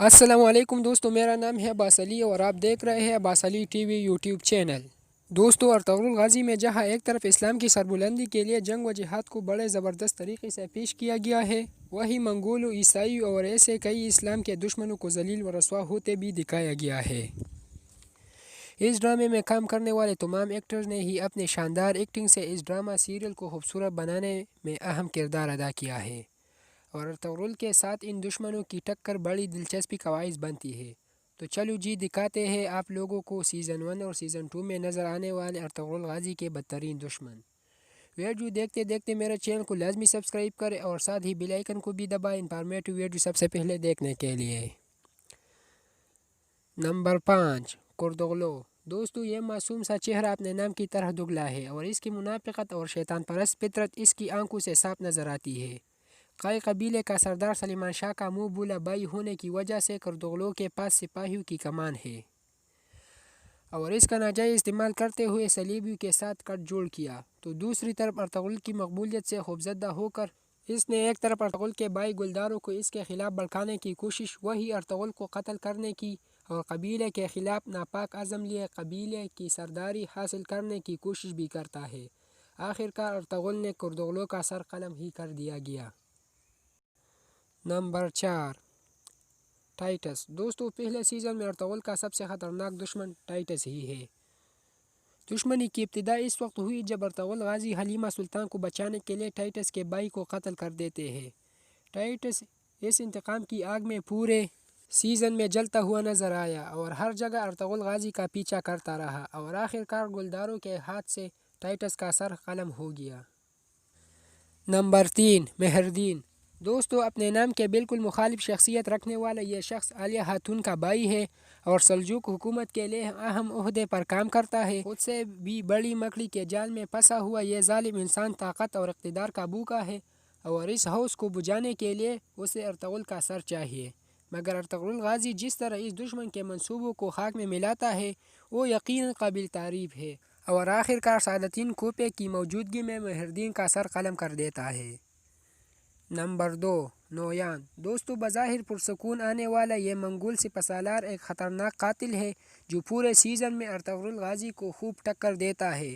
अस्सलाम वालेकुम दोस्तों, मेरा नाम है अब्बास और आप देख रहे हैं अब्बास टीवी यूट्यूब चैनल। दोस्तों, अर्तुग्रुल गाजी में जहां एक तरफ इस्लाम की सरबुलंदी के लिए जंग व जिहाद को बड़े ज़बरदस्त तरीके से पेश किया गया है, वहीं मंगोल, ईसाई और ऐसे कई इस्लाम के दुश्मनों को जलील व रसवा होते भी दिखाया गया है। इस ड्रामे में काम करने वाले तमाम एक्टर्स ने ही अपने शानदार एक्टिंग से इस ड्रामा सीरियल को खूबसूरत बनाने में अहम किरदार अदा किया है और अर्तुग्रुल के साथ इन दुश्मनों की टक्कर बड़ी दिलचस्पी का बाइस बनती है। तो चलो जी, दिखाते हैं आप लोगों को सीज़न 1 और सीज़न 2 में नज़र आने वाले अर्तुग्रुल गाजी के बदतरीन दुश्मन। वीडियो देखते देखते मेरे चैनल को लाजमी सब्सक्राइब करें और साथ ही बेल आइकन को भी दबाएं इंफॉर्मेटिव वीडियो सबसे पहले देखने के लिए। नंबर 5, अर्तुग्रुल। दोस्तों, ये मासूम सा चेहरा अपने नाम की तरह दुगला है और इसकी मुनाफिकत और शैतान परस्त फितरत इसकी आंखों से साफ नज़र आती है। कई कबीले का सरदार सलीमान शाह का मुँह बोला भाई होने की वजह से अर्तुग्रुल के पास सिपाहियों की कमान है और इसका नाजायज़ इस्तेमाल करते हुए सलीबियों के साथ गठजोड़ किया। तो दूसरी तरफ अर्तुग्रुल की मकबूलियत से खौफजदा होकर इसने एक तरफ अर्तुग्रुल के भाई गुलदारों को इसके खिलाफ भड़काने की कोशिश, वही अर्तुग्रुल को कत्ल करने की और कबीले के खिलाफ नापाक अज़म लिए कबीले की सरदारी हासिल करने की कोशिश भी करता है। आखिरकार अर्तुग्रुल ने अर्तुग्रुल का सर कलम ही कर दिया गया। Number 4, Titus. दोस्तों, पहले सीज़न में अर्तुग्रुल का सबसे ख़तरनाक दुश्मन टाइटस ही है। दुश्मनी की इब्तिदा इस वक्त हुई जब अर्तुग्रुल गाजी हलीमा सुल्तान को बचाने के लिए टाइटस के भाई को कत्ल कर देते हैं। टाइटस इस इंतकाम की आग में पूरे सीज़न में जलता हुआ नज़र आया और हर जगह अर्तुग्रुल गाजी का पीछा करता रहा और आखिरकार गुलदारों के हाथ से टाइटस का सर कलम हो गया। नंबर 3, मेहरदीन। दोस्तों, अपने नाम के बिल्कुल मुखालिफ शख्सियत रखने वाला ये शख्स आलिया खातून का भाई है और सल्जूक हुकूमत के लिए अहम ओहदे पर काम करता है। उससे भी बड़ी मकड़ी के जाल में फंसा हुआ ये जालिम इंसान ताकत और इक़्तिदार का भूखा है और इस हौस को बुझाने के लिए उसे अर्तुग्रुल का सर चाहिए। मगर अर्तुग्रुल गाजी जिस तरह इस दुश्मन के मंसूबों को खाक में मिलाता है वो यकीनन काबिल तारीफ़ है और आखिरकार सादतीन कोपे की मौजूदगी में मेहरदीन का सर कलम कर देता है। नंबर 2, नोयान। दोस्तों, बज़ाहिर पुरसकून आने वाला ये मंगोल सिपहसालार एक ख़तरनाक कातिल है जो पूरे सीज़न में अर्तुग्रुल गाजी को खूब टक्कर देता है।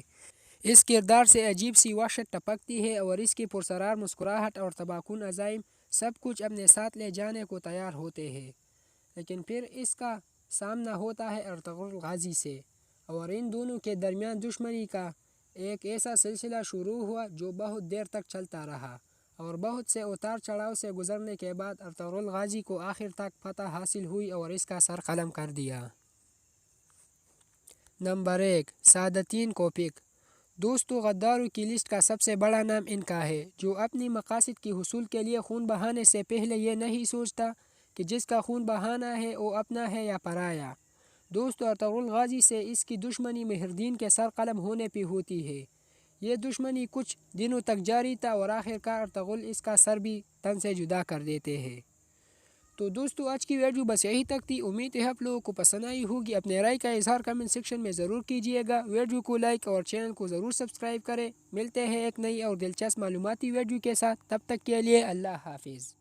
इस किरदार से अजीब सी वहशत टपकती है और इसकी पुरसरार मुस्कुराहट और तबाहकुन अज़ाइम सब कुछ अपने साथ ले जाने को तैयार होते हैं। लेकिन फिर इसका सामना होता है अर्तुग्रुल गाजी से और इन दोनों के दरमियान दुश्मनी का एक ऐसा सिलसिला शुरू हुआ जो बहुत देर तक चलता रहा और बहुत से उतार चढ़ाव से गुजरने के बाद अर्तुग्रुल गाजी को आखिर तक फतह हासिल हुई और इसका सर कलम कर दिया। नंबर 1, सादतीन कोपिक। दोस्तों, गद्दारों की लिस्ट का सबसे बड़ा नाम इनका है जो अपनी मकासद की हुसूल के लिए खून बहाने से पहले ये नहीं सोचता कि जिसका खून बहाना है वो अपना है या पराया। दोस्तों, अर्तुग्रुल गाजी से इसकी दुश्मनी मेहरदीन के सर कलम होने पर होती है। ये दुश्मनी कुछ दिनों तक जारी था और आखिरकार अर्तुग्रुल इसका सर भी तन से जुदा कर देते हैं। तो दोस्तों, आज की वीडियो बस यही तक थी। उम्मीद है आप लोगों को पसंद आई होगी। अपने राय का इजहार कमेंट सेक्शन में ज़रूर कीजिएगा। वीडियो को लाइक और चैनल को ज़रूर सब्सक्राइब करें। मिलते हैं एक नई और दिलचस्प मालूमाती वीडियो के साथ। तब तक के लिए अल्लाह हाफिज़।